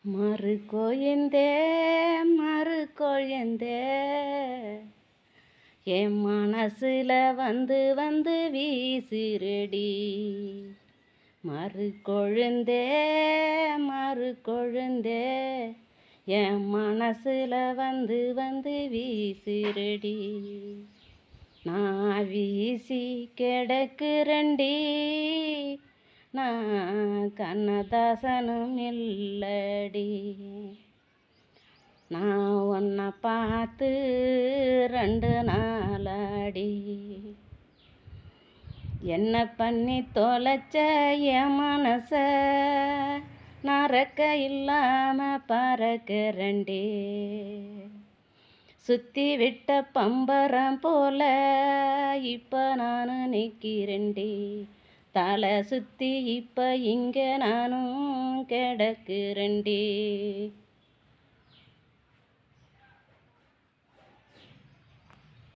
மறுகொழுந்தே மறுகொழுந்தே என் மனசுல வந்து வந்து வீசிரடி. மறுகொழுந்தே மறுகொழுந்தே என் மனசுல வந்து வந்து வீசிரடி. நான் வீசி கிடக்குறண்டி, நான் கண்ணதாசனும் இல்லடி. நான் உன்னை பார்த்து 2 நாளாடி. என்ன பண்ணி தொலைச்ச என் மனச, நான் ரெக்க இல்லாம பறக்கிறண்டி. சுத்தி விட்ட பம்பரம் போல இப்ப நானும் நிற்கிறேன்டி. தலை சுத்தி இப்ப இங்க நானும் கிடக்குறேன்டி.